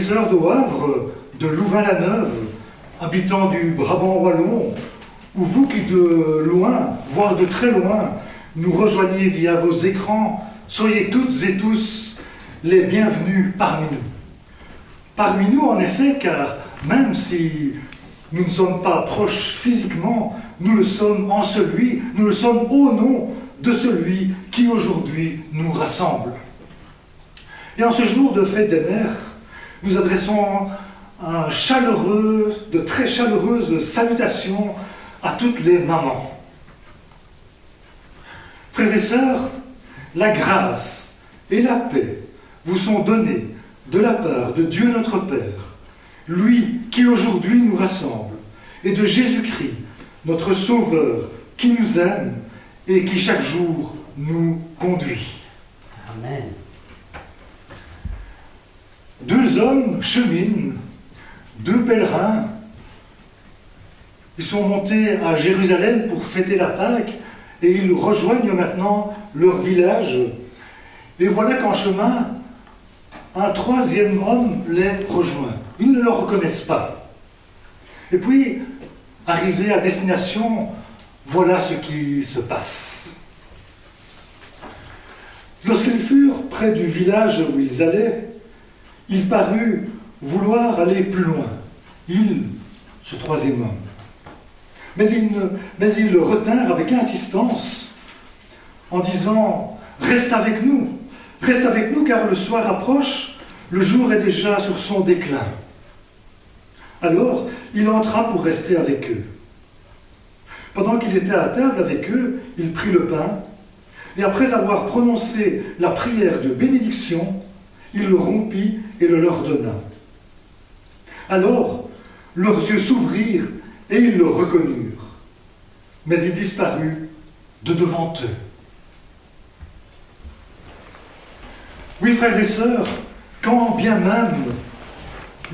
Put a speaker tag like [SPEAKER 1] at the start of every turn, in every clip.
[SPEAKER 1] sœurs de Wavre, de Louvain-la-Neuve, habitants du Brabant wallon, ou vous qui de loin, voire de très loin, nous rejoignez via vos écrans, soyez toutes et tous les bienvenus parmi nous. Parmi nous, en effet, car même si nous ne sommes pas proches physiquement, nous le sommes en celui, nous le sommes au nom de celui qui aujourd'hui nous rassemble. Et en ce jour de fête des mères, nous adressons de très chaleureuses salutations à toutes les mamans. Frères et sœurs, la grâce et la paix vous sont données de la part de Dieu notre Père, lui qui aujourd'hui nous rassemble, et de Jésus-Christ, notre Sauveur, qui nous aime et qui chaque jour nous conduit.
[SPEAKER 2] Amen.
[SPEAKER 1] Deux hommes cheminent, deux pèlerins. Ils sont montés à Jérusalem pour fêter la Pâque et ils rejoignent maintenant leur village. Et voilà qu'en chemin, un troisième homme les rejoint. Ils ne le reconnaissent pas. Et puis, arrivés à destination, voilà ce qui se passe. Lorsqu'ils furent près du village où ils allaient, il parut vouloir aller plus loin. Ce troisième homme. Mais ils le retinrent avec insistance en disant « Reste avec nous car le soir approche, le jour est déjà sur son déclin. » Alors, il entra pour rester avec eux. Pendant qu'il était à table avec eux, il prit le pain, et après avoir prononcé la prière de bénédiction, il le rompit et le leur donna. Alors, leurs yeux s'ouvrirent et ils le reconnurent, mais il disparut de devant eux. Oui, frères et sœurs, quand bien même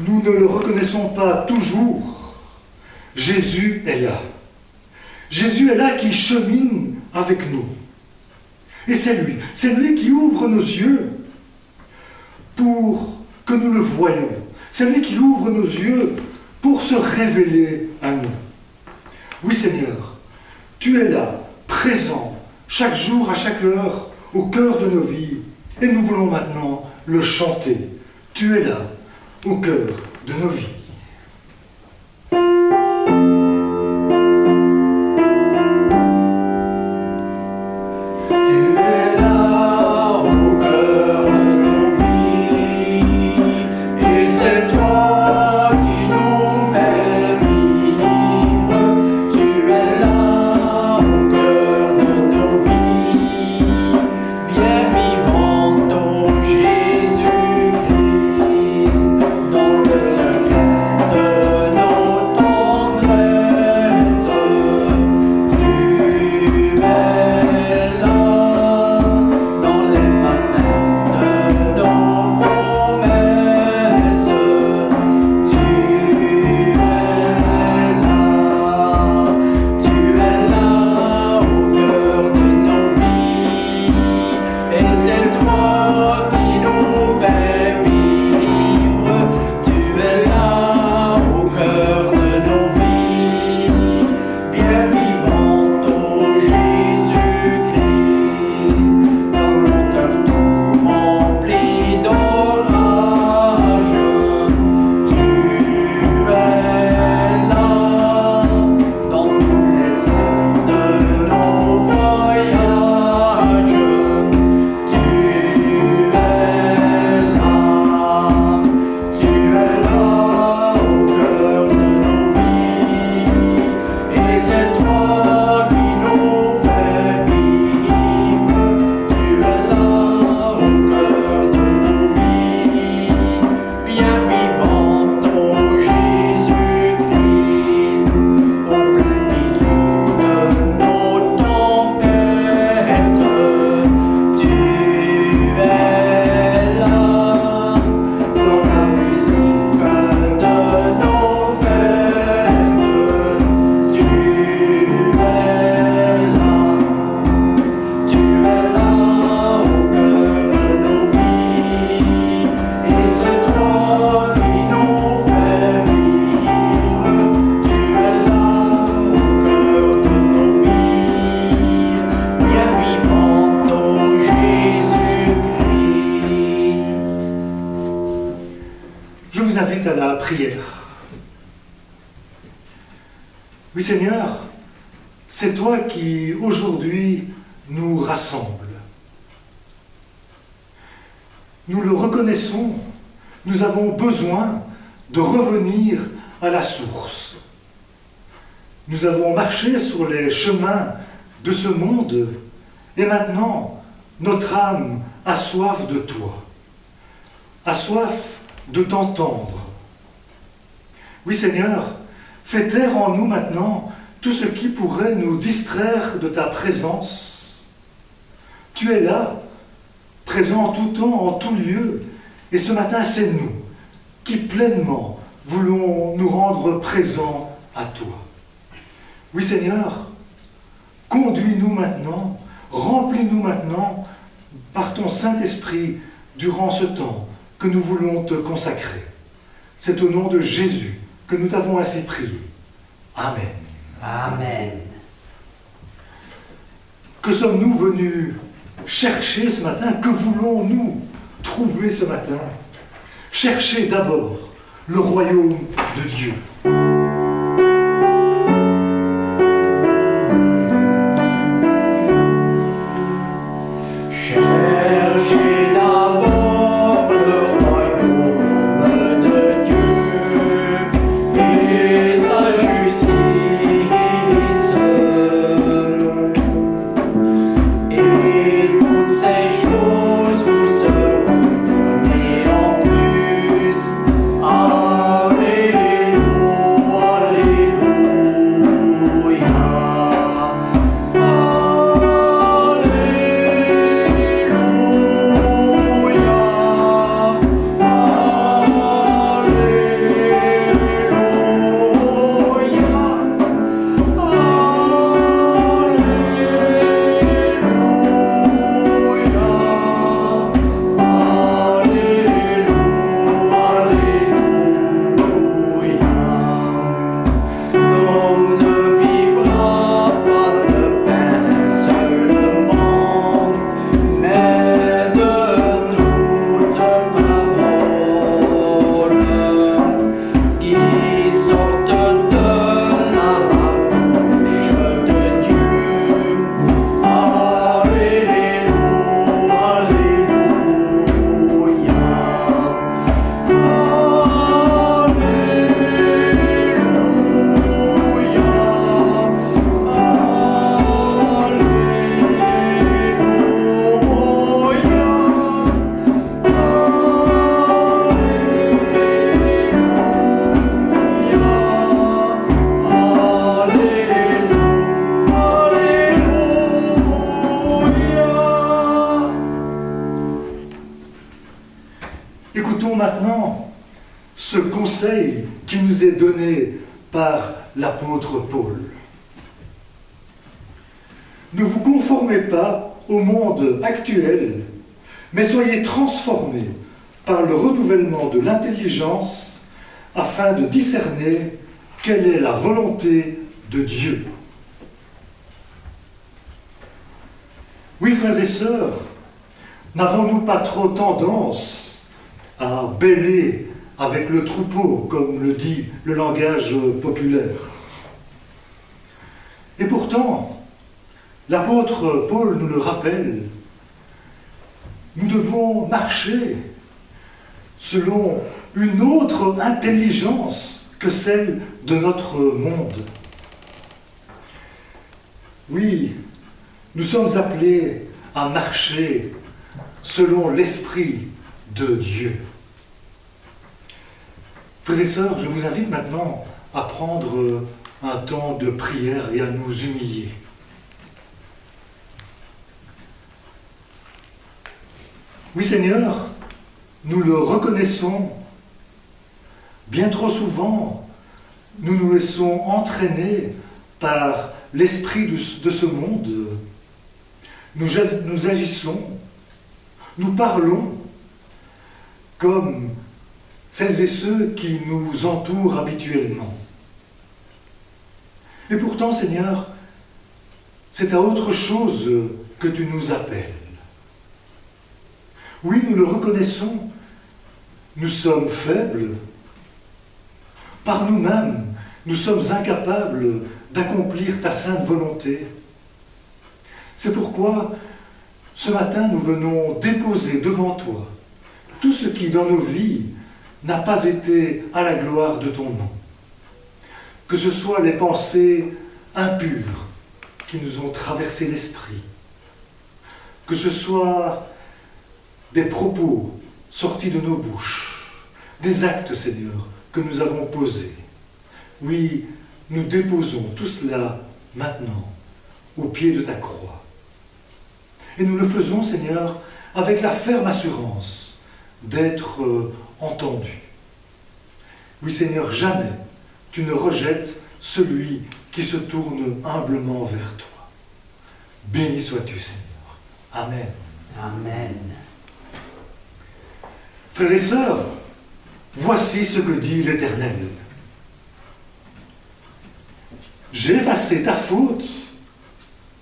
[SPEAKER 1] nous ne le reconnaissons pas toujours, Jésus est là. Jésus est là qui chemine avec nous. Et c'est lui qui ouvre nos yeux pour que nous le voyions. C'est lui qui ouvre nos yeux pour se révéler à nous. Oui, Seigneur, tu es là, présent, chaque jour, à chaque heure, au cœur de nos vies. Et nous voulons maintenant le chanter. Tu es là, au cœur de nos vies. prière. Oui Seigneur, c'est toi qui aujourd'hui nous rassemble. Nous le reconnaissons, nous avons besoin de revenir à la source. Nous avons marché sur les chemins de ce monde et maintenant notre âme a soif de toi, a soif de t'entendre. Oui Seigneur, fais taire en nous maintenant tout ce qui pourrait nous distraire de ta présence. Tu es là, présent en tout temps, en tout lieu, et ce matin c'est nous qui pleinement voulons nous rendre présents à toi. Oui Seigneur, conduis-nous maintenant, remplis-nous maintenant par ton Saint-Esprit durant ce temps que nous voulons te consacrer. C'est au nom de Jésus que nous t'avons ainsi prié. Amen.
[SPEAKER 2] Amen.
[SPEAKER 1] Que sommes-nous venus chercher ce matin? Que voulons-nous trouver ce matin? Chercher d'abord le royaume de Dieu. Écoutons maintenant ce conseil qui nous est donné par l'apôtre Paul. Ne vous conformez pas au monde actuel, mais soyez transformés par le renouvellement de l'intelligence afin de discerner quelle est la volonté de Dieu. Oui, frères et sœurs, n'avons-nous pas trop tendance à bêler avec le troupeau, comme le dit le langage populaire? Et pourtant, l'apôtre Paul nous le rappelle, nous devons marcher selon une autre intelligence que celle de notre monde. Oui, nous sommes appelés à marcher selon l'Esprit de Dieu. Frères et sœurs, je vous invite maintenant à prendre un temps de prière et à nous humilier. Oui Seigneur, nous le reconnaissons, bien trop souvent, nous nous laissons entraîner par l'esprit de ce monde. Nous agissons, nous parlons comme celles et ceux qui nous entourent habituellement. Et pourtant, Seigneur, c'est à autre chose que tu nous appelles. Oui, nous le reconnaissons, nous sommes faibles, Par nous-mêmes, nous sommes incapables d'accomplir ta sainte volonté. C'est pourquoi, ce matin, nous venons déposer devant toi tout ce qui, dans nos vies, n'a pas été à la gloire de ton nom. Que ce soit les pensées impures qui nous ont traversé l'esprit, que ce soit des propos sortis de nos bouches, des actes, Seigneur, que nous avons posés. Oui, nous déposons tout cela maintenant au pied de ta croix. Et nous le faisons, Seigneur, avec la ferme assurance d'être entendus. Oui, Seigneur, jamais tu ne rejettes celui qui se tourne humblement vers toi. Béni sois-tu, Seigneur. Amen.
[SPEAKER 2] Amen.
[SPEAKER 1] Frères et sœurs, voici ce que dit l'Éternel. J'ai effacé ta faute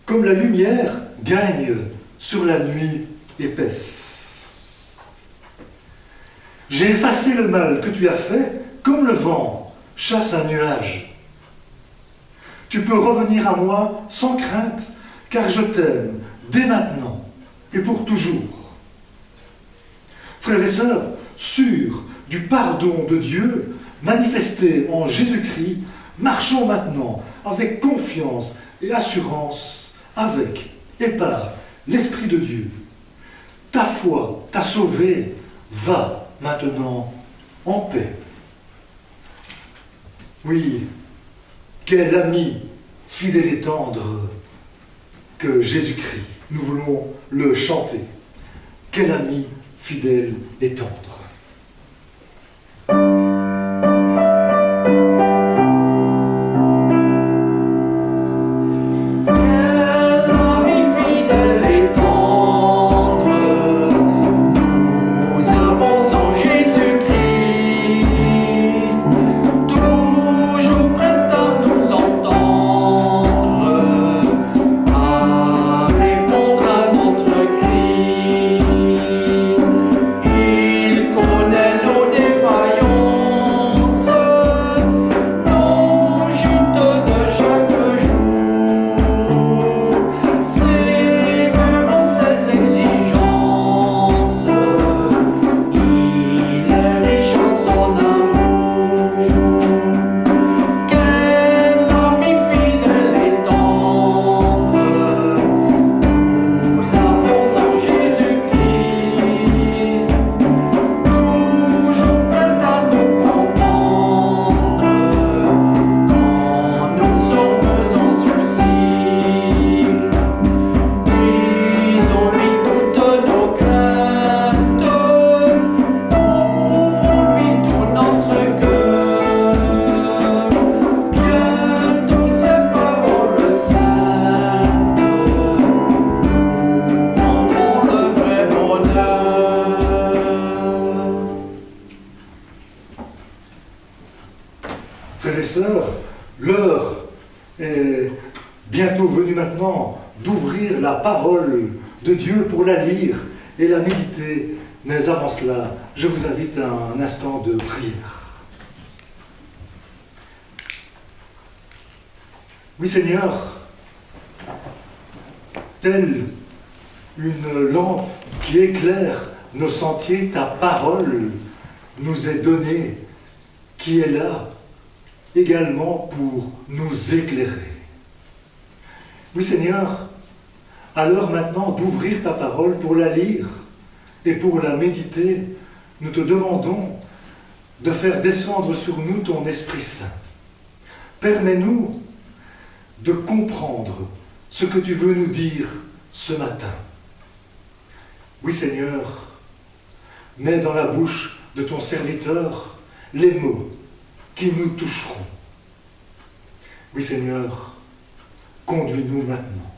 [SPEAKER 1] comme la lumière gagne sur la nuit épaisse. J'ai effacé le mal que tu as fait comme le vent chasse un nuage. Tu peux revenir à moi sans crainte, car je t'aime dès maintenant et pour toujours. Frères et sœurs, sûrs du pardon de Dieu manifesté en Jésus-Christ, marchons maintenant avec confiance et assurance avec et par l'Esprit de Dieu. Ta foi t'a sauvé, va maintenant en paix. Oui, quel ami fidèle et tendre que Jésus-Christ. Nous voulons le chanter. Quel ami fidèle et tendre. Frères et sœurs, l'heure est bientôt venue maintenant d'ouvrir la parole de Dieu pour la lire et la méditer. Mais avant cela, je vous invite à un instant de prière. Oui, Seigneur, telle une lampe qui éclaire nos sentiers, ta parole nous est donnée, qui est là également pour nous éclairer. Oui, Seigneur, à l'heure maintenant d'ouvrir ta parole pour la lire et pour la méditer, nous te demandons de faire descendre sur nous ton Esprit Saint. Permets-nous de comprendre ce que tu veux nous dire ce matin. Oui, Seigneur, mets dans la bouche de ton serviteur les mots qui nous toucheront. Oui, Seigneur, conduis-nous maintenant.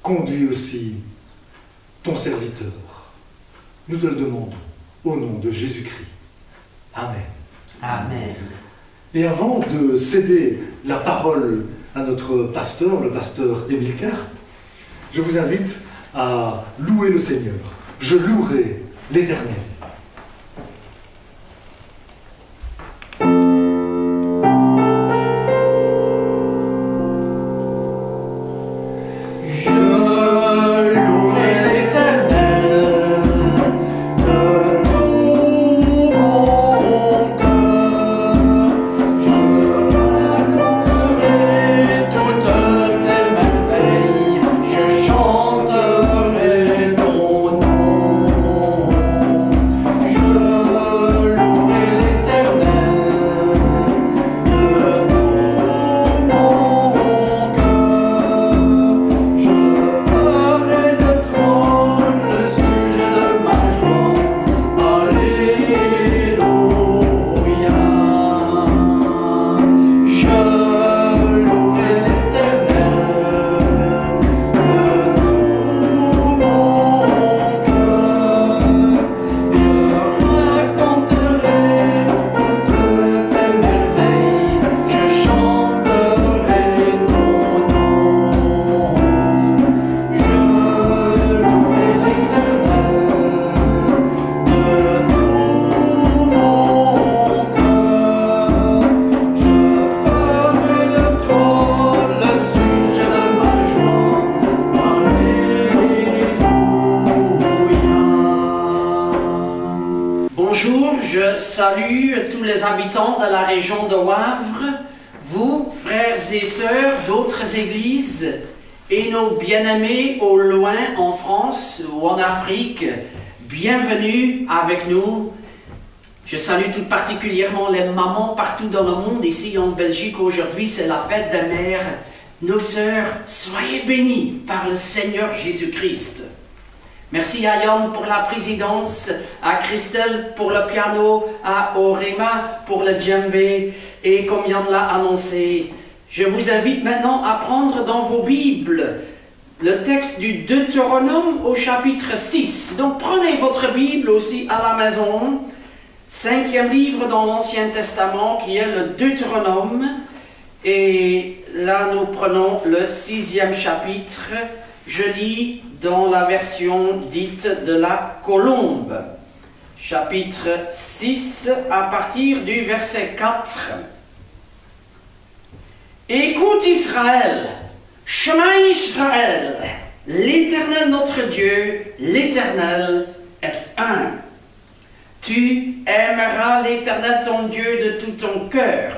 [SPEAKER 1] Conduis aussi ton serviteur. Nous te le demandons au nom de Jésus-Christ. Amen.
[SPEAKER 2] Amen.
[SPEAKER 1] Et avant de céder la parole à notre pasteur, le pasteur Émile Carpe, je vous invite à louer le Seigneur. Je louerai l'Éternel.
[SPEAKER 3] Je salue tous les habitants de la région de Wavre, vous, frères et sœurs d'autres églises, et nos bien-aimés au loin en France ou en Afrique, bienvenue avec nous. Je salue tout particulièrement les mamans partout dans le monde. Ici en Belgique, aujourd'hui, c'est la fête des mères. Nos sœurs, soyez bénies par le Seigneur Jésus-Christ. Merci à Yann pour la présidence, à Christelle pour le piano, à Orema pour le djembé, et comme Yann l'a annoncé, je vous invite maintenant à prendre dans vos Bibles le texte du Deutéronome au chapitre 6. Donc prenez votre Bible aussi à la maison, 5e livre dans l'Ancien Testament qui est le Deutéronome, et là nous prenons le 6e chapitre. Je lis dans la version dite de la Colombe, chapitre 6, à partir du verset 4. Écoute Israël, chemin Israël, l'Éternel notre Dieu, l'Éternel est un. Tu aimeras l'Éternel ton Dieu de tout ton cœur,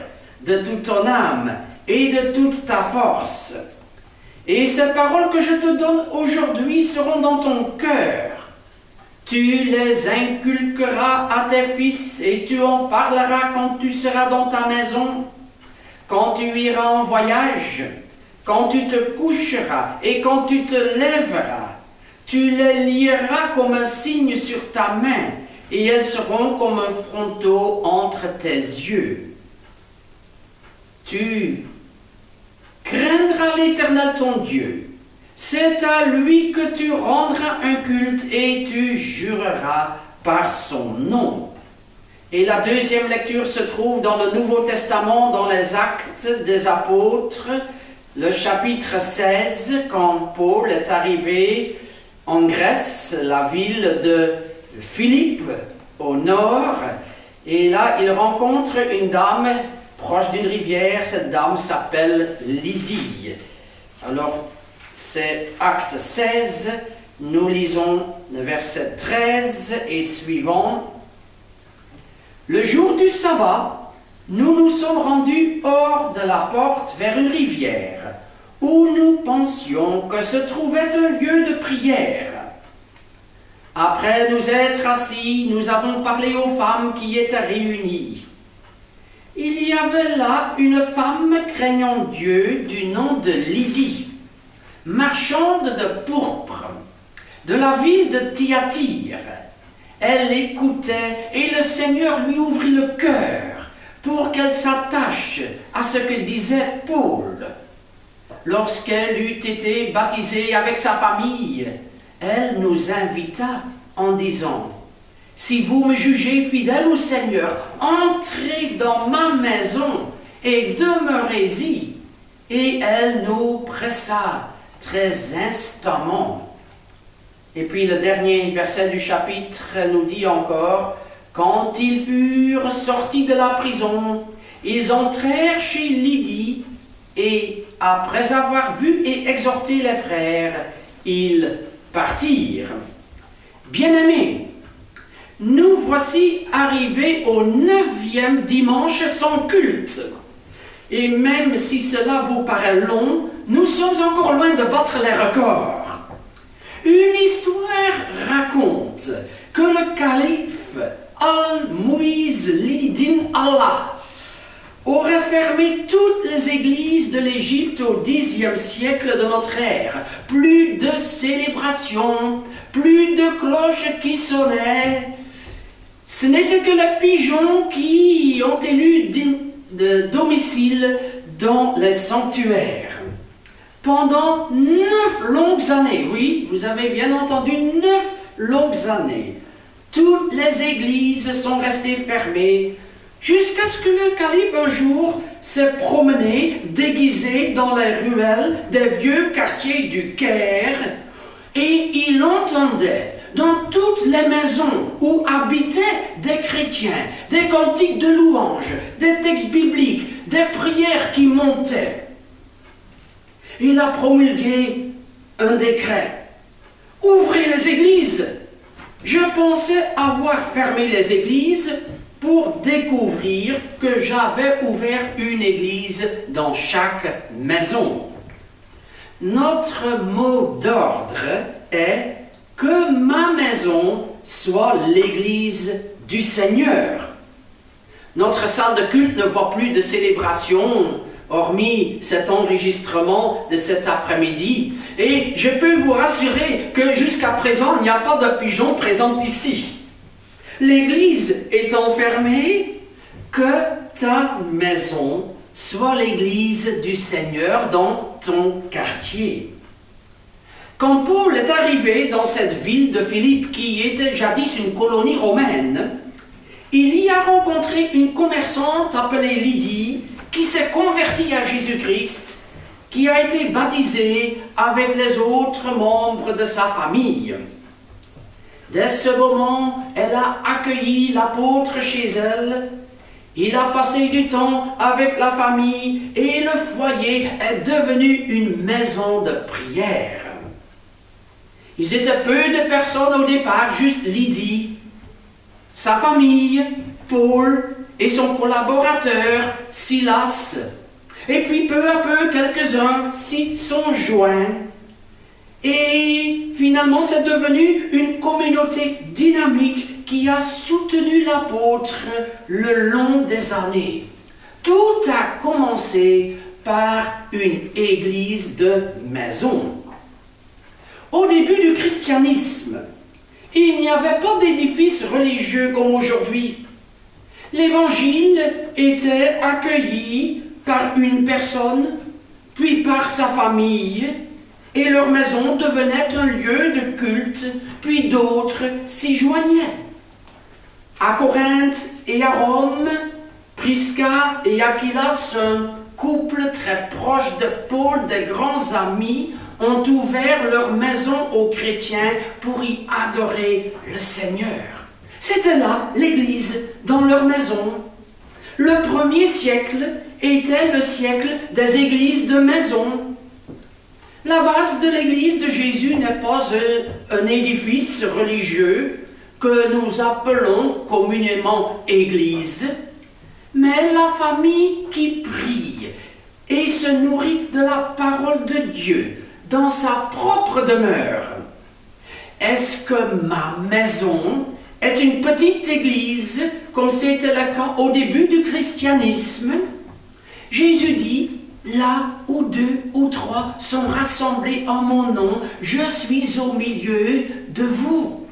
[SPEAKER 3] de toute ton âme et de toute ta force. Et ces paroles que je te donne aujourd'hui seront dans ton cœur. Tu les inculqueras à tes fils et tu en parleras quand tu seras dans ta maison, quand tu iras en voyage, quand tu te coucheras et quand tu te lèveras. Tu les lieras comme un signe sur ta main et elles seront comme un fronteau entre tes yeux. Tu craindras l'Éternel ton Dieu. C'est à lui que tu rendras un culte et tu jureras par son nom. Et la deuxième lecture se trouve dans le Nouveau Testament, dans les Actes des Apôtres, le chapitre 16, quand Paul est arrivé en Grèce, la ville de Philippe, au nord, et là il rencontre une dame proche d'une rivière. Cette dame s'appelle Lydie. Alors, c'est Acte 16, nous lisons le verset 13 et suivant. Le jour du sabbat, nous nous sommes rendus hors de la porte vers une rivière, où nous pensions que se trouvait un lieu de prière. Après nous être assis, nous avons parlé aux femmes qui étaient réunies. Il y avait là une femme craignant Dieu du nom de Lydie, marchande de pourpre, de la ville de Thyatire. Elle écoutait et le Seigneur lui ouvrit le cœur pour qu'elle s'attache à ce que disait Paul. Lorsqu'elle eut été baptisée avec sa famille, elle nous invita en disant: si vous me jugez fidèle au Seigneur, entrez dans ma maison et demeurez-y. Et elle nous pressa très instamment. Et puis le dernier verset du chapitre nous dit encore: quand ils furent sortis de la prison, ils entrèrent chez Lydie et après avoir vu et exhorté les frères, ils partirent. Bien-aimés, nous voici arrivés au 9e dimanche sans culte. Et même si cela vous paraît long, nous sommes encore loin de battre les records. Une histoire raconte que le calife Al-Muizli din Allah aurait fermé toutes les églises de l'Égypte au Xe siècle de notre ère. Plus de célébrations, plus de cloches qui sonnaient. Ce n'étaient que les pigeons qui ont élu de domicile dans les sanctuaires. Pendant 9 longues années, oui, vous avez bien entendu, 9 longues années, toutes les églises sont restées fermées jusqu'à ce que le calife un jour s'est promené déguisé dans les ruelles des vieux quartiers du Caire et il entendait dans toutes les maisons où habitaient des chrétiens, des cantiques de louanges, des textes bibliques, des prières qui montaient. Il a promulgué un décret. Ouvrez les églises. Je pensais avoir fermé les églises pour découvrir que j'avais ouvert une église dans chaque maison. Notre mot d'ordre est que ma maison soit l'église du Seigneur. Notre salle de culte ne voit plus de célébration, hormis cet enregistrement de cet après-midi. Et je peux vous rassurer que jusqu'à présent, il n'y a pas de pigeons présents ici. L'église est enfermée, que ta maison soit l'église du Seigneur dans ton quartier. Quand Paul est arrivé dans cette ville de Philippe, qui était jadis une colonie romaine, il y a rencontré une commerçante appelée Lydie, qui s'est convertie à Jésus-Christ, qui a été baptisée avec les autres membres de sa famille. Dès ce moment, elle a accueilli l'apôtre chez elle. Il a passé du temps avec la famille et le foyer est devenu une maison de prière. Ils étaient peu de personnes au départ, juste Lydie, sa famille, Paul et son collaborateur Silas. Et puis peu à peu, quelques-uns s'y sont joints. Et finalement, c'est devenu une communauté dynamique qui a soutenu l'apôtre le long des années. Tout a commencé par une église de maison. Au début du christianisme, il n'y avait pas d'édifice religieux comme aujourd'hui. L'évangile était accueilli par une personne, puis par sa famille, et leur maison devenait un lieu de culte, puis d'autres s'y joignaient. À Corinthe et à Rome, Prisca et Aquilas, un couple très proche de Paul, des grands amis, ont ouvert leur maison aux chrétiens pour y adorer le Seigneur. C'était là l'église, dans leur maison. Le premier siècle était le siècle des églises de maison. La base de l'église de Jésus n'est pas un édifice religieux que nous appelons communément église, mais la famille qui prie et se nourrit de la parole de Dieu dans sa propre demeure. Est-ce que ma maison est une petite église, comme c'était le cas au début du christianisme? Jésus dit, là où 2 ou 3 sont rassemblés en mon nom, je suis au milieu de vous.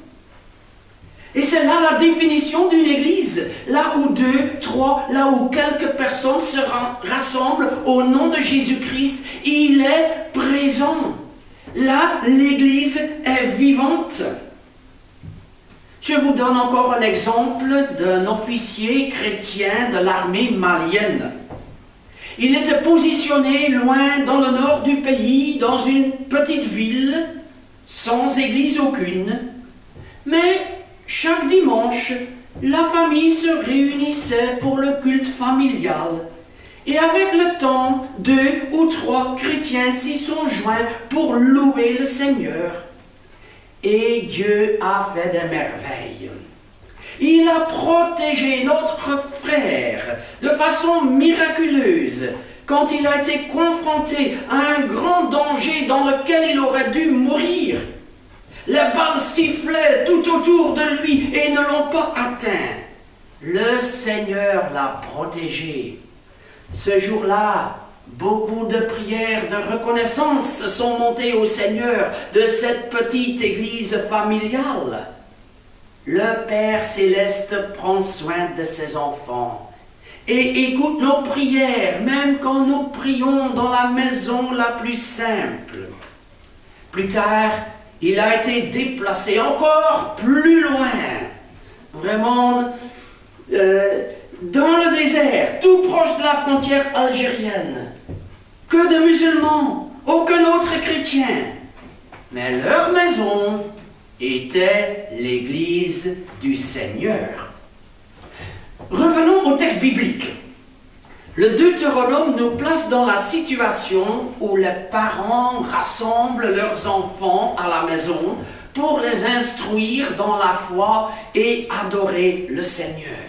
[SPEAKER 3] Et c'est là la définition d'une église. Là où 2, 3, là où quelques personnes se rassemblent au nom de Jésus-Christ, il est présent. Là, l'église est vivante. Je vous donne encore un exemple d'un officier chrétien de l'armée malienne. Il était positionné loin dans le nord du pays, dans une petite ville, sans église aucune. Mais chaque dimanche, la famille se réunissait pour le culte familial. Et avec le temps, 2 ou 3 chrétiens s'y sont joints pour louer le Seigneur. Et Dieu a fait des merveilles. Il a protégé notre frère de façon miraculeuse quand il a été confronté à un grand danger dans lequel il aurait dû mourir. Les balles sifflaient tout autour de lui et ne l'ont pas atteint. Le Seigneur l'a protégé. Ce jour-là, beaucoup de prières de reconnaissance sont montées au Seigneur de cette petite église familiale. Le Père Céleste prend soin de ses enfants et écoute nos prières, même quand nous prions dans la maison la plus simple. Plus tard, il a été déplacé encore plus loin, vraiment dans le désert, tout proche de la frontière algérienne. Que de musulmans, aucun autre chrétien. Mais leur maison était l'église du Seigneur. Revenons au texte biblique. Le Deutéronome nous place dans la situation où les parents rassemblent leurs enfants à la maison pour les instruire dans la foi et adorer le Seigneur.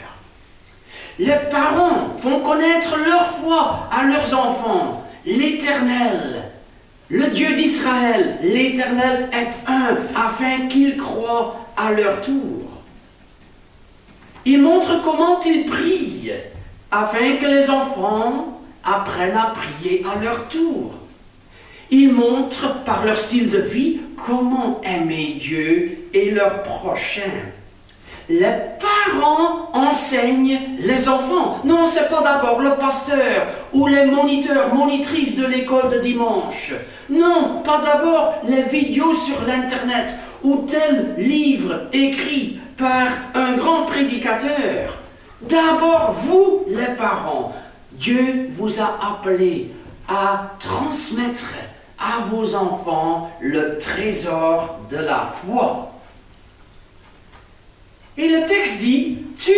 [SPEAKER 3] Les parents font connaître leur foi à leurs enfants. L'Éternel, le Dieu d'Israël, l'Éternel est un, afin qu'ils croient à leur tour. Ils montrent comment ils prient, afin que les enfants apprennent à prier à leur tour. Ils montrent par leur style de vie comment aimer Dieu et leur prochain. Les parents enseignent les enfants. Non, ce n'est pas d'abord le pasteur ou les moniteurs, monitrices de l'école de dimanche. Non, pas d'abord les vidéos sur l'Internet ou tel livre écrit par un grand prédicateur. D'abord, vous, les parents, Dieu vous a appelés à transmettre à vos enfants le trésor de la foi. Et le texte dit, tu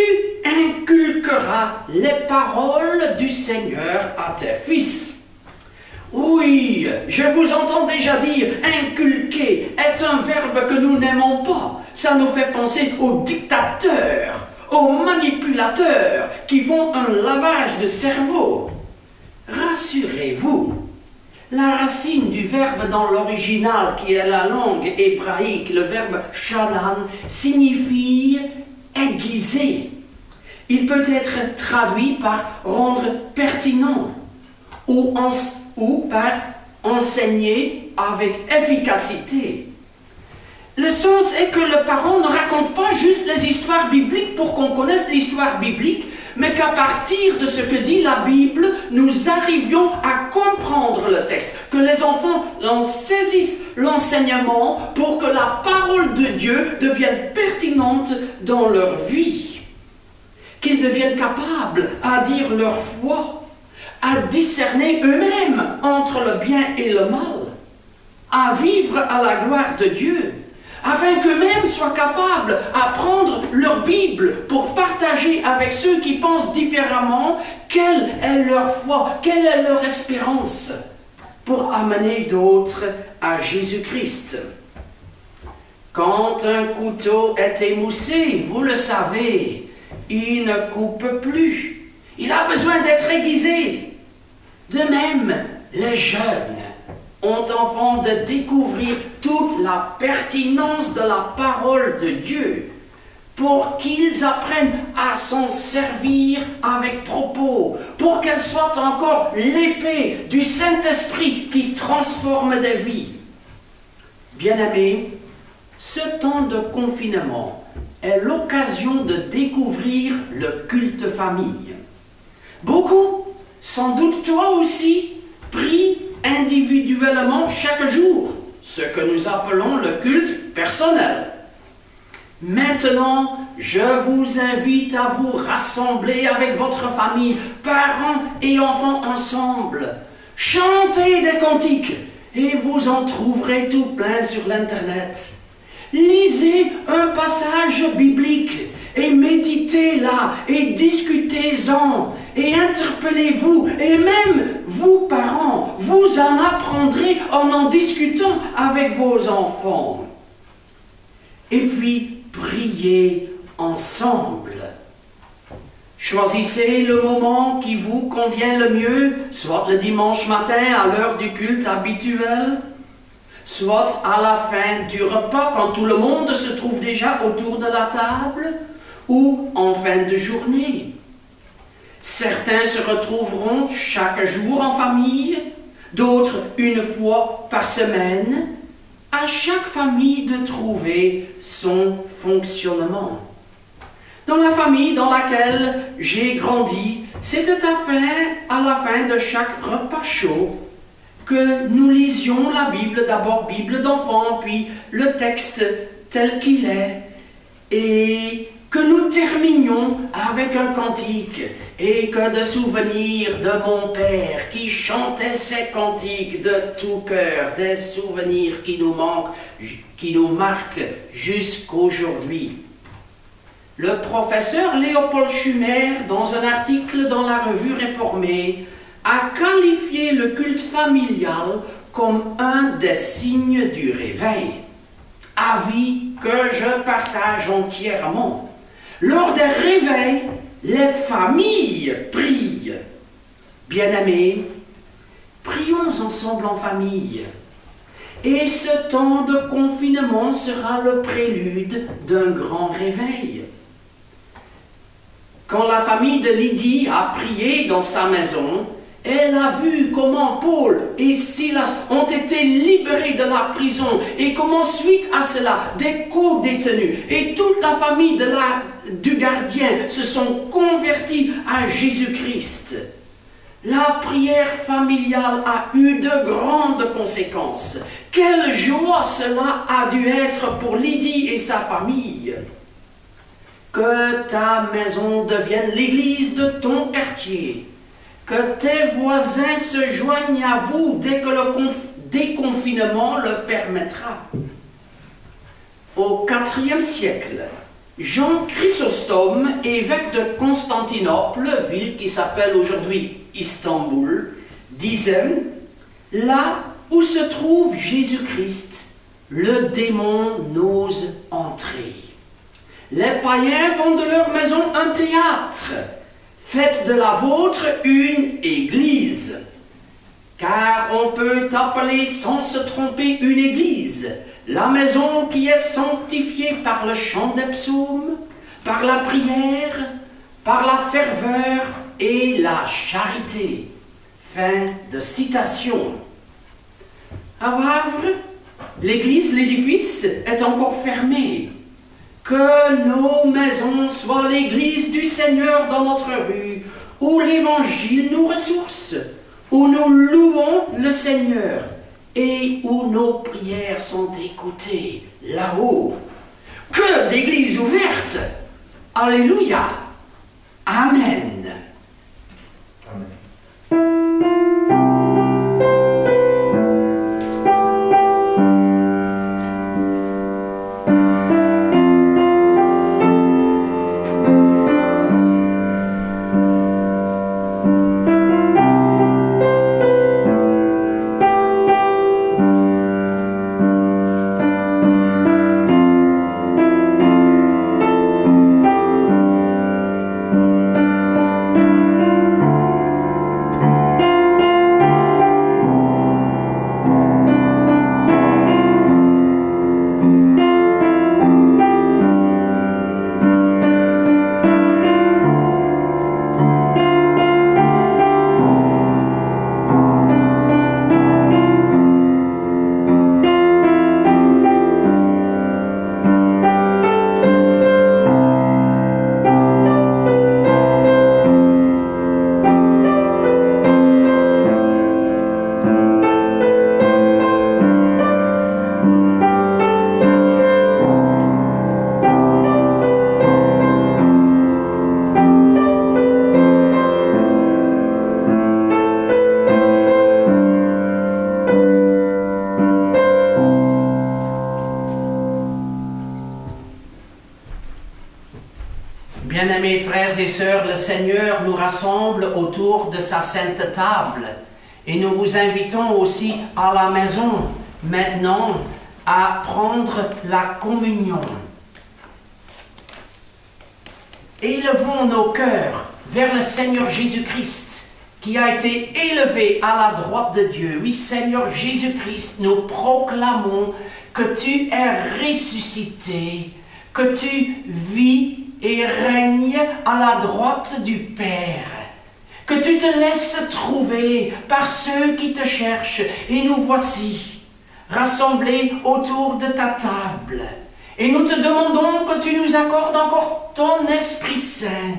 [SPEAKER 3] inculqueras les paroles du Seigneur à tes fils. Oui, je vous entends déjà dire, inculquer est un verbe que nous n'aimons pas. Ça nous fait penser aux dictateurs, aux manipulateurs qui font un lavage de cerveau. Rassurez-vous, la racine du verbe dans l'original, qui est la langue hébraïque, le verbe shalan, signifie aiguiser. Il peut être traduit par rendre pertinent ou par enseigner avec efficacité. Le sens est que le parent ne raconte pas juste les histoires bibliques pour qu'on connaisse l'histoire biblique, mais qu'à partir de ce que dit la Bible, nous arrivions à comprendre le texte, que les enfants en saisissent l'enseignement pour que la parole de Dieu devienne pertinente dans leur vie, qu'ils deviennent capables à dire leur foi, à discerner eux-mêmes entre le bien et le mal, à vivre à la gloire de Dieu, afin qu'eux-mêmes soient capables à prendre leur Bible pour partager avec ceux qui pensent différemment quelle est leur foi, quelle est leur espérance, pour amener d'autres à Jésus-Christ. Quand un couteau est émoussé, vous le savez, il ne coupe plus. Il a besoin d'être aiguisé. De même, les jeunes ont envie de découvrir toute la pertinence de la parole de Dieu pour qu'ils apprennent à s'en servir avec propos, pour qu'elle soit encore l'épée du Saint-Esprit qui transforme des vies. Bien-aimés, ce temps de confinement est l'occasion de découvrir le culte de famille. Beaucoup, sans doute toi aussi, prient individuellement chaque jour, ce que nous appelons le culte personnel. Maintenant, je vous invite à vous rassembler avec votre famille, parents et enfants ensemble. Chantez des cantiques et vous en trouverez tout plein sur l'Internet. Lisez un passage biblique et méditez là et discutez-en et interpellez-vous et même vous parents, vous en apprendrez en discutant avec vos enfants. Et puis priez ensemble. Choisissez le moment qui vous convient le mieux, soit le dimanche matin à l'heure du culte habituel, soit à la fin du repas quand tout le monde se trouve déjà autour de la table, ou en fin de journée. Certains se retrouveront chaque jour en famille, d'autres une fois par semaine. À chaque famille de trouver son fonctionnement. Dans la famille dans laquelle j'ai grandi, c'était à la fin de chaque repas chaud que nous lisions la Bible, d'abord Bible d'enfant, puis le texte tel qu'il est, et que nous terminions avec un cantique, et que de souvenirs de mon père qui chantait ces cantiques de tout cœur, des souvenirs qui nous marquent jusqu'aujourd'hui. Le professeur Léopold Schumer, dans un article dans la revue Réformée, a qualifié le culte familial comme un des signes du réveil. Avis que je partage entièrement. Lors des réveils, les familles prient. Bien-aimés, prions ensemble en famille. Et ce temps de confinement sera le prélude d'un grand réveil. Quand la famille de Lydie a prié dans sa maison, elle a vu comment Paul et Silas ont été libérés de la prison et comment suite à cela, des co-détenus et toute la famille du gardien se sont convertis à Jésus-Christ. La prière familiale a eu de grandes conséquences. Quelle joie cela a dû être pour Lydie et sa famille. Que ta maison devienne l'église de ton quartier. Que tes voisins se joignent à vous dès que le déconfinement le permettra. Au IVe siècle, Jean Chrysostome, évêque de Constantinople, ville qui s'appelle aujourd'hui Istanbul, disait « Là où se trouve Jésus-Christ, le démon n'ose entrer. Les païens font de leur maison un théâtre. Faites de la vôtre une église. Car on peut appeler sans se tromper une église la maison qui est sanctifiée par le chant des psaumes, par la prière, par la ferveur et la charité. » Fin de citation. À Wavre, l'église, l'édifice est encore fermé. Que nos maisons soient l'église du Seigneur dans notre rue, où l'évangile nous ressource, où nous louons le Seigneur et où nos prières sont écoutées là-haut. Que d'églises ouvertes! Alléluia! Amen. Bien-aimés frères et sœurs, le Seigneur nous rassemble autour de sa sainte table et nous vous invitons aussi à la maison maintenant à prendre la communion. Élevons nos cœurs vers le Seigneur Jésus-Christ qui a été élevé à la droite de Dieu. Oui, Seigneur Jésus-Christ, nous proclamons que tu es ressuscité, que tu vis et règne à la droite du Père, que tu te laisses trouver par ceux qui te cherchent, et nous voici, rassemblés autour de ta table, et nous te demandons que tu nous accordes encore ton Esprit Saint,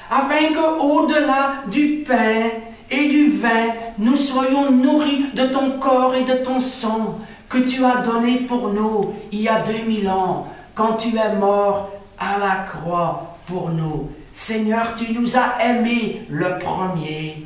[SPEAKER 3] afin qu'au-delà du pain et du vin, nous soyons nourris de ton corps et de ton sang, que tu as donné pour nous il y a 2000 ans, quand tu es mort à la croix pour nous. Seigneur, tu nous as aimés le premier.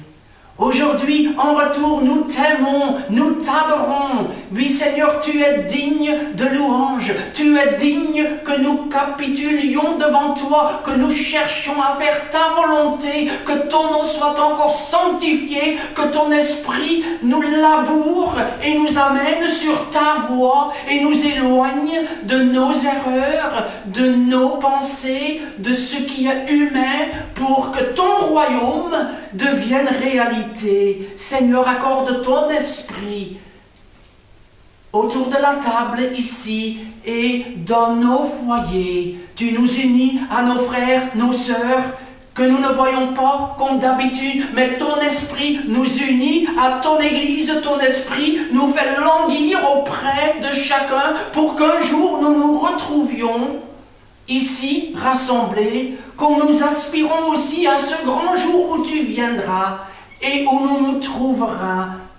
[SPEAKER 3] Aujourd'hui, en retour, nous t'aimons, nous t'adorons. Oui, Seigneur, tu es digne de louange. Tu es digne que nous capitulions devant toi, que nous cherchions à faire ta volonté, que ton nom soit encore sanctifié, que ton esprit nous laboure et nous amène sur ta voie et nous éloigne de nos erreurs, de nos pensées, de ce qui est humain, pour que ton royaume devienne réalité. Seigneur, accorde ton esprit autour de la table ici et dans nos foyers. Tu nous unis à nos frères, nos sœurs, que nous ne voyons pas comme d'habitude, mais ton esprit nous unit à ton Église, ton esprit nous fait languir auprès de chacun pour qu'un jour nous nous retrouvions ici rassemblés, comme nous aspirons aussi à ce grand jour où tu viendras et où nous nous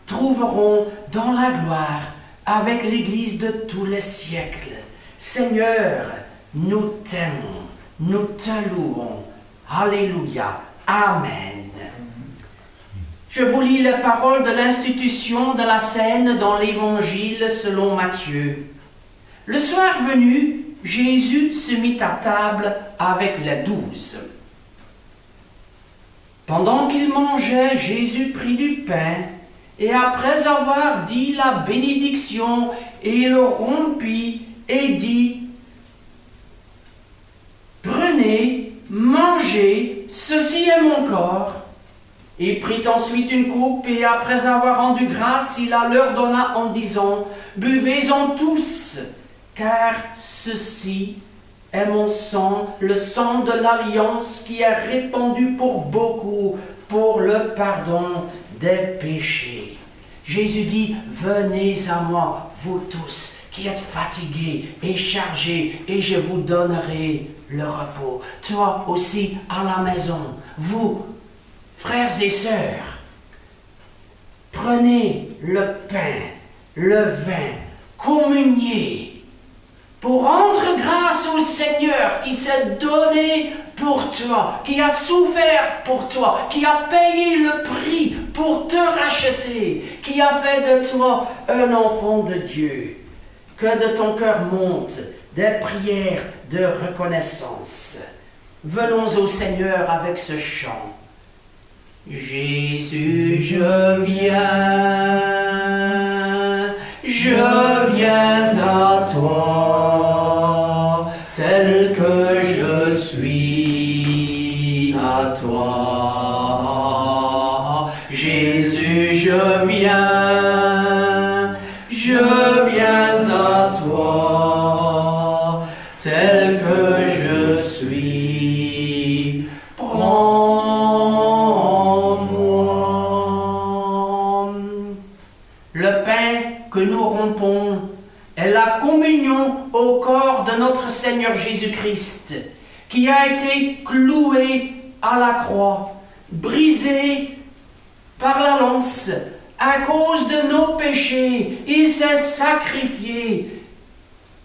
[SPEAKER 3] trouverons dans la gloire avec l'Église de tous les siècles. Seigneur, nous t'aimons, nous te louons. Alléluia. Amen. Je vous lis les paroles de l'institution de la scène dans l'Évangile selon Matthieu. Le soir venu, Jésus se mit à table avec les 12. Pendant qu'il mangeait, Jésus prit du pain, et après avoir dit la bénédiction, il le rompit et dit, « Prenez, mangez, ceci est mon corps. » Il prit ensuite une coupe, et après avoir rendu grâce, il la leur donna en disant, « Buvez-en tous, car ceci est mon sang, le sang de l'alliance qui est répandu pour beaucoup, pour le pardon des péchés. » Jésus dit, « Venez à moi, vous tous qui êtes fatigués et chargés, et je vous donnerai le repos. » Toi aussi à la maison, vous, frères et sœurs, prenez le pain, le vin, communiez, pour rendre grâce au Seigneur qui s'est donné pour toi, qui a souffert pour toi, qui a payé le prix pour te racheter, qui a fait de toi un enfant de Dieu. Que de ton cœur montent des prières de reconnaissance. Venons au Seigneur avec ce chant. Jésus, je viens à toi, tel que je suis à toi. Jésus, je viens à toi, tel que je suis. Prends-moi. Le pain que nous rompons est la communion au corps de notre Seigneur Jésus-Christ, qui a été cloué à la croix, brisé par la lance à cause de nos péchés. Il s'est sacrifié,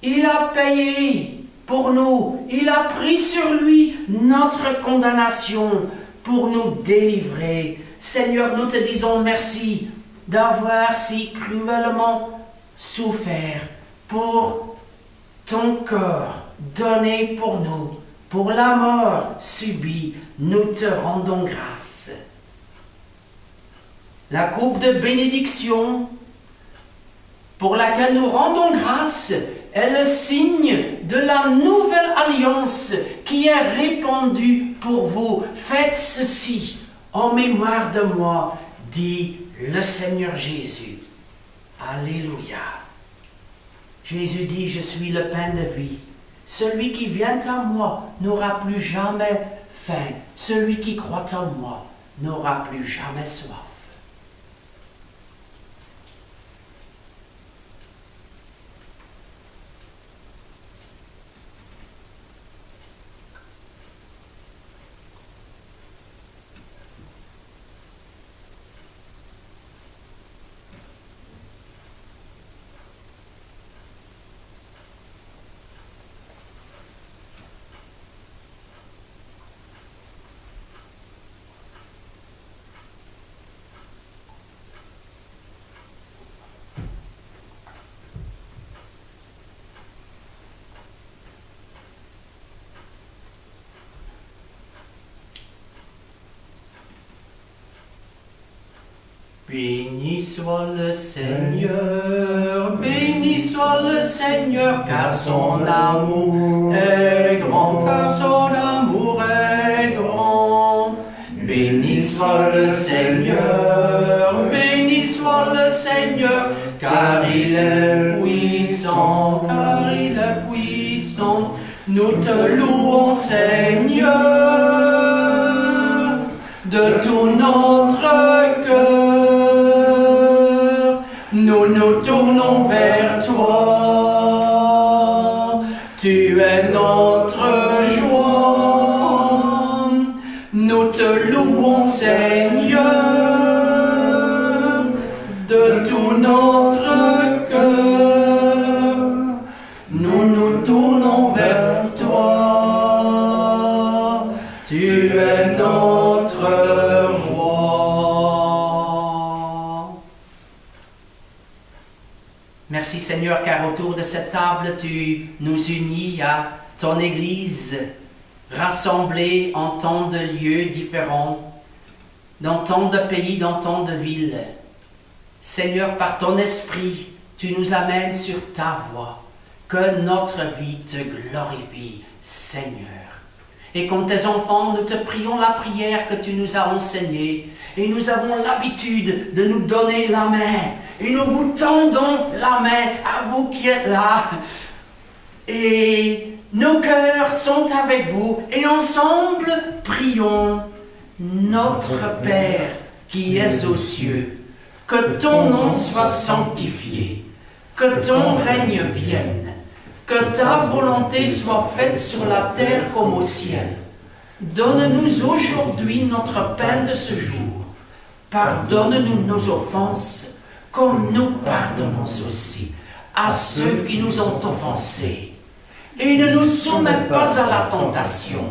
[SPEAKER 3] il a payé pour nous, il a pris sur lui notre condamnation pour nous délivrer. Seigneur, nous te disons merci d'avoir si cruellement souffert pour ton corps donné pour nous, pour la mort subie. Nous te rendons grâce. La coupe de bénédiction pour laquelle nous rendons grâce est le signe de la nouvelle alliance qui est répandue pour vous. Faites ceci en mémoire de moi, dit le Seigneur Jésus. Alléluia. Jésus dit, je suis le pain de vie. Celui qui vient à moi n'aura plus jamais faim. Celui qui croit en moi n'aura plus jamais soif. Béni soit le Seigneur, car son amour est grand, car son amour est grand. Béni soit le Seigneur, car il est puissant, Nous te louons, Seigneur, de tout notre cœur. Nous nous tournons vers toi. Tu es notre joie. Nous te louons, Seigneur, de tout notre cœur. Nous nous tournons vers toi. Tu es notre roi. Merci Seigneur, car autour de cette table, tu nous unis à ton Église, rassemblés en tant de lieux différents, dans tant de pays, dans tant de villes. Seigneur, par ton esprit, tu nous amènes sur ta voie. Que notre vie te glorifie, Seigneur. Et comme tes enfants, nous te prions la prière que tu nous as enseignée. Et nous avons l'habitude de nous donner la main. Et nous vous tendons la main à vous qui êtes là. Et nos cœurs sont avec vous. Et ensemble, prions. Notre Père qui es aux cieux, que ton nom soit sanctifié, que ton règne vienne. Que ta volonté soit faite sur la terre comme au ciel. Donne-nous aujourd'hui notre pain de ce jour. Pardonne-nous nos offenses, comme nous pardonnons aussi à ceux qui nous ont offensés. Et ne nous soumets pas à la tentation,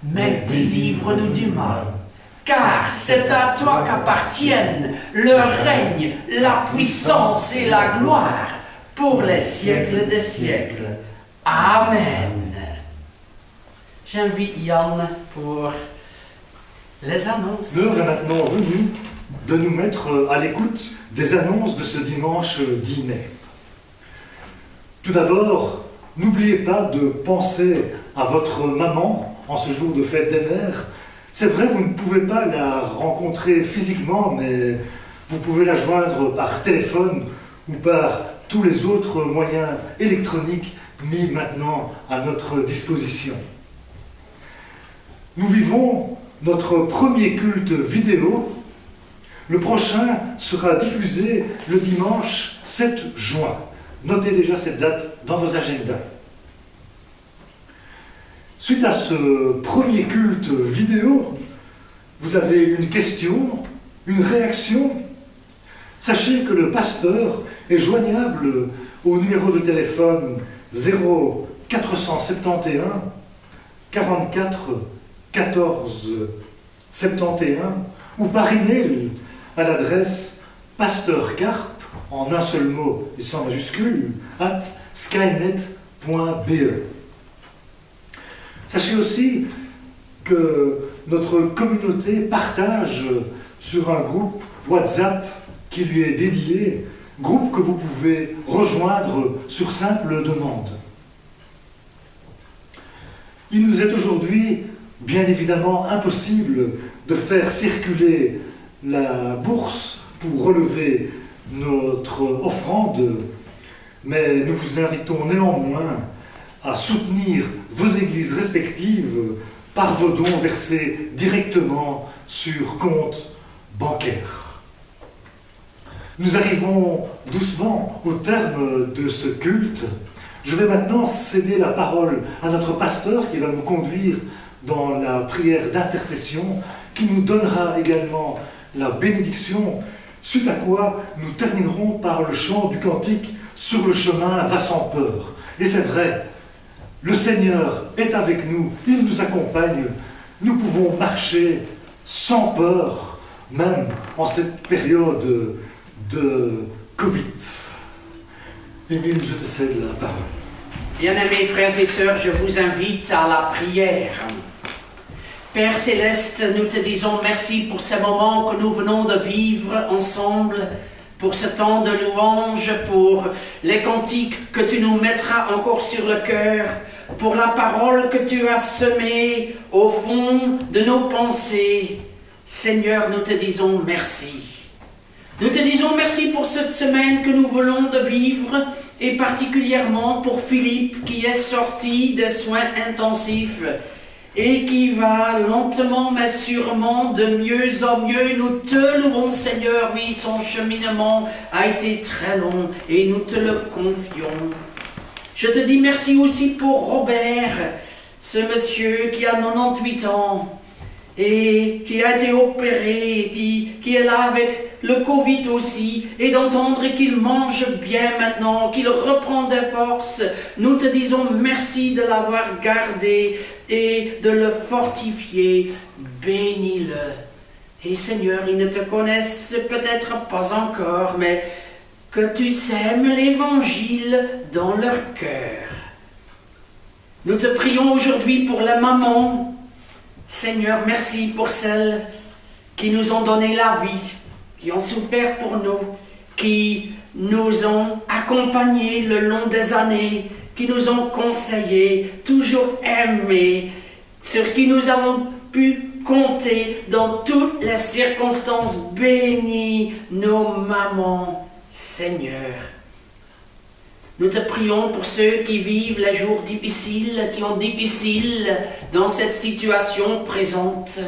[SPEAKER 3] mais délivre-nous du mal. Car c'est à toi qu'appartiennent le règne, la puissance et la gloire, pour les siècles des siècles. Amen. J'invite Yann pour les annonces.
[SPEAKER 1] L'heure est maintenant venue de nous mettre à l'écoute des annonces de ce dimanche 10 mai. Tout d'abord, n'oubliez pas de penser à votre maman en ce jour de fête des mères. C'est vrai, vous ne pouvez pas la rencontrer physiquement, mais vous pouvez la joindre par téléphone ou par tous les autres moyens électroniques mis maintenant à notre disposition. Nous vivons notre premier culte vidéo. Le prochain sera diffusé le dimanche 7 juin. Notez déjà cette date dans vos agendas. Suite à ce premier culte vidéo, vous avez une question, une réaction. Sachez que le pasteur est joignable au numéro de téléphone 0471 44 14 71 ou par email à l'adresse pasteurcarpe, en un seul mot et sans majuscule, @skynet.be. Sachez aussi que notre communauté partage sur un groupe WhatsApp qui lui est dédié, groupe que vous pouvez rejoindre sur simple demande. Il nous est aujourd'hui bien évidemment impossible de faire circuler la bourse pour relever notre offrande, mais nous vous invitons néanmoins à soutenir vos églises respectives par vos dons versés directement sur compte bancaire. Nous arrivons doucement au terme de ce culte. Je vais maintenant céder la parole à notre pasteur qui va nous conduire dans la prière d'intercession, qui nous donnera également la bénédiction, suite à quoi nous terminerons par le chant du cantique « Sur le chemin, va sans peur ». Et c'est vrai, le Seigneur est avec nous, il nous accompagne, nous pouvons marcher sans peur, même en cette période de Covid. Émile, je te cède la parole.
[SPEAKER 3] Bien-aimés frères et sœurs, je vous invite à la prière. Père Céleste, nous te disons merci pour ces moments que nous venons de vivre ensemble, pour ce temps de louange, pour les cantiques que tu nous mettras encore sur le cœur, pour la parole que tu as semée au fond de nos pensées. Seigneur, nous te disons merci. Nous te disons merci pour cette semaine que nous venons de vivre, et particulièrement pour Philippe qui est sorti des soins intensifs et qui va lentement mais sûrement de mieux en mieux. Nous te louons, Seigneur. Oui, son cheminement a été très long et nous te le confions. Je te dis merci aussi pour Robert, ce monsieur qui a 98 ans et qui a été opéré, qui est là avec le Covid aussi, et d'entendre qu'il mange bien maintenant, qu'il reprend des forces. Nous te disons merci de l'avoir gardé et de le fortifier. Bénis-le. Et Seigneur, ils ne te connaissent peut-être pas encore, mais que tu sèmes l'évangile dans leur cœur. Nous te prions aujourd'hui pour la maman. Seigneur, merci pour celles qui nous ont donné la vie, qui ont souffert pour nous, qui nous ont accompagnés le long des années, qui nous ont conseillés, toujours aimés, sur qui nous avons pu compter dans toutes les circonstances. Bénis nos mamans, Seigneur. Nous te prions pour ceux qui vivent les jours difficiles, qui ont difficile dans cette situation présente.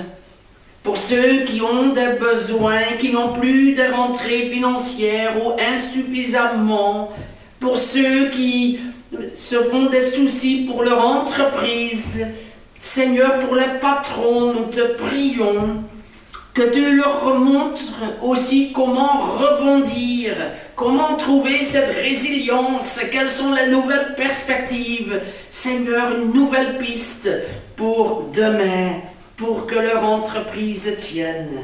[SPEAKER 3] Pour ceux qui ont des besoins, qui n'ont plus de rentrées financières ou insuffisamment. Pour ceux qui se font des soucis pour leur entreprise. Seigneur, pour les patrons, nous te prions que tu leur montres aussi comment rebondir, comment trouver cette résilience, quelles sont les nouvelles perspectives. Seigneur, une nouvelle piste pour demain, pour que leur entreprise tienne.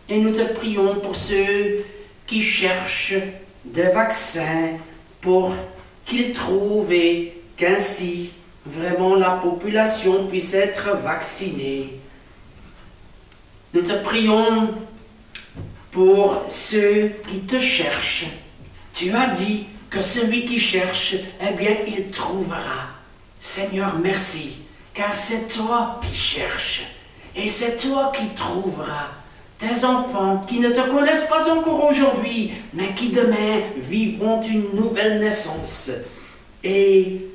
[SPEAKER 3] Et nous te prions pour ceux qui cherchent des vaccins, pour qu'ils trouvent et qu'ainsi vraiment la population puisse être vaccinée. Nous te prions pour ceux qui te cherchent. Tu as dit que celui qui cherche, eh bien, il trouvera. Seigneur, merci, car c'est toi qui cherches et c'est toi qui trouveras tes enfants qui ne te connaissent pas encore aujourd'hui, mais qui demain vivront une nouvelle naissance et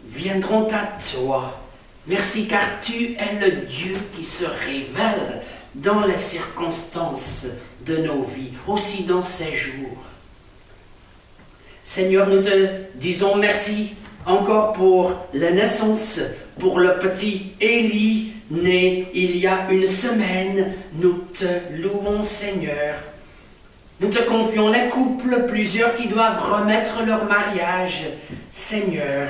[SPEAKER 3] viendront à toi. Merci, car tu es le Dieu qui se révèle dans les circonstances de nos vies, aussi dans ces jours. Seigneur, nous te disons merci encore pour la naissance, pour le petit Élie, né il y a une semaine. Nous te louons, Seigneur. Nous te confions les couples, plusieurs qui doivent remettre leur mariage. Seigneur,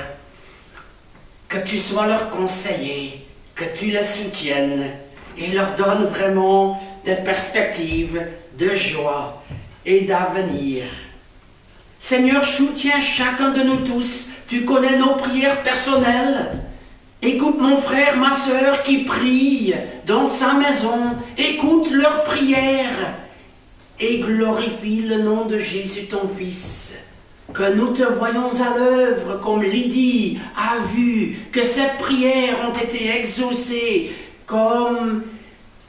[SPEAKER 3] que tu sois leur conseiller, que tu les soutiennes et leur donnes vraiment des perspectives de joie et d'avenir. Seigneur, soutiens chacun de nous tous. Tu connais nos prières personnelles. Écoute mon frère, ma sœur qui prie dans sa maison. Écoute leurs prières et glorifie le nom de Jésus, ton Fils. Que nous te voyons à l'œuvre, comme Lydie a vu, que ses prières ont été exaucées, comme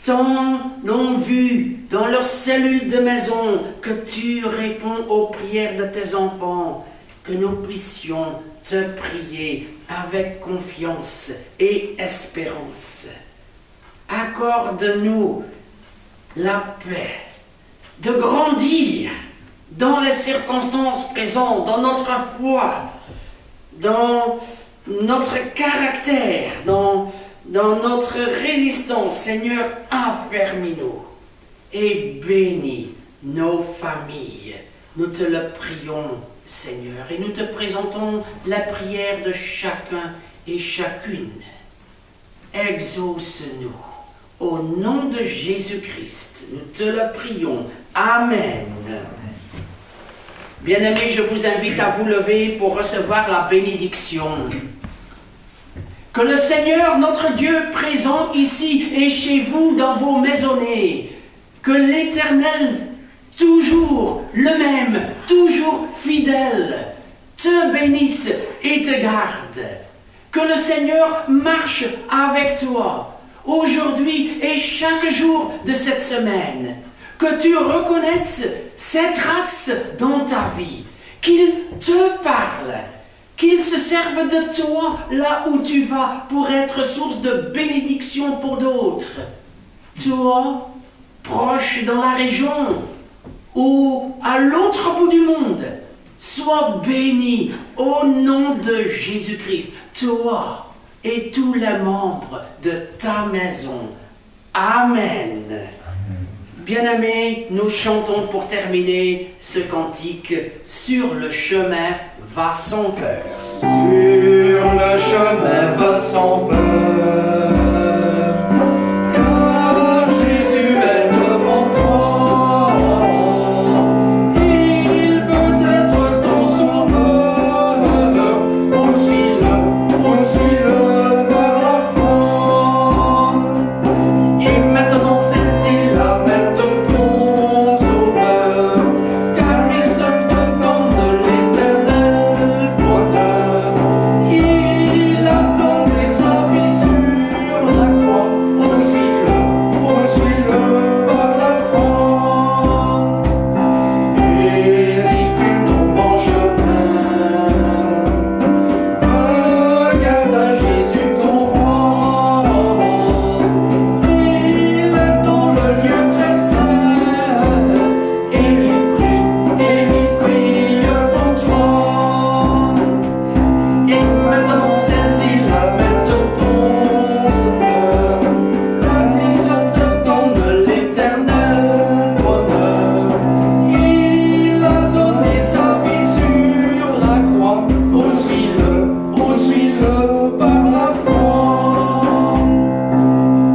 [SPEAKER 3] tant l'ont vu dans leurs cellules de maison, que tu réponds aux prières de tes enfants, que nous puissions te prier avec confiance et espérance. Accorde-nous la paix de grandir dans les circonstances présentes, dans notre foi, dans notre caractère, dans notre résistance. Seigneur, affermis-nous et bénis nos familles. Nous te le prions, Seigneur, et nous te présentons la prière de chacun et chacune. Exauce-nous. Au nom de Jésus-Christ, nous te le prions. Amen. Bien-aimés, je vous invite à vous lever pour recevoir la bénédiction. Que le Seigneur, notre Dieu, présent ici et chez vous dans vos maisonnées, que l'Éternel, toujours le même, toujours fidèle, te bénisse et te garde. Que le Seigneur marche avec toi, aujourd'hui et chaque jour de cette semaine. Que tu reconnaisses ses traces dans ta vie, qu'il te parle, qu'il se serve de toi là où tu vas pour être source de bénédiction pour d'autres. Toi, proche dans la région ou à l'autre bout du monde, sois béni au nom de Jésus-Christ, toi et tous les membres de ta maison. Amen. Bien-aimés, nous chantons pour terminer ce cantique « Sur le chemin va son cœur ».
[SPEAKER 4] Sur le chemin va son cœur, car Jésus est devant toi. Il veut être ton sauveur, poursuis-le par la foi.
[SPEAKER 3] Et maintenant saisis la main de
[SPEAKER 4] Ton sauveur, car il se te donne l'éternel bonheur. Il a donné sa vie sur la croix, poursuis-le par la foi. Et si tu tombes en chemin, regarde à Jésus ton roi. Il est dans le lieu très saint, et il prie pour toi.
[SPEAKER 3] et maintenant
[SPEAKER 4] Saisis la main de ton sauveur, car il se te donne l'éternel bonheur. Il a donné sa vie sur la croix, poursuis-le par la foi.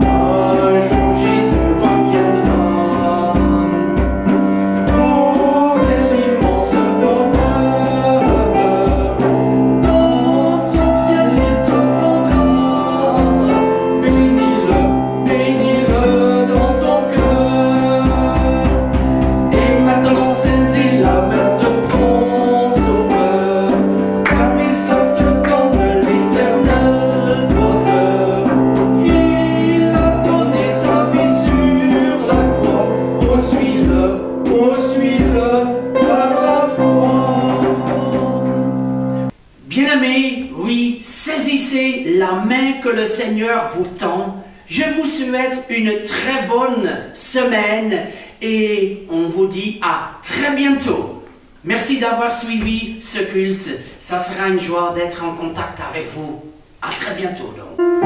[SPEAKER 4] Un jour Jésus reviendra, oh quel immense bonheur. Dans son ciel il te prendra, bénis-le dans ton cœur. Et maintenant saisis la main de ton sauveur, car il se te donne l'éternel bonheur. Il a donné sa vie sur la croix, poursuis-le par la foi.
[SPEAKER 3] bien-aimés, oui, saisissez la main que le Seigneur vous tend. Je vous souhaite une très bonne semaine et on vous dit à très bientôt. Merci d'avoir suivi ce culte. Ça sera une joie d'être en contact avec vous. À très bientôt donc.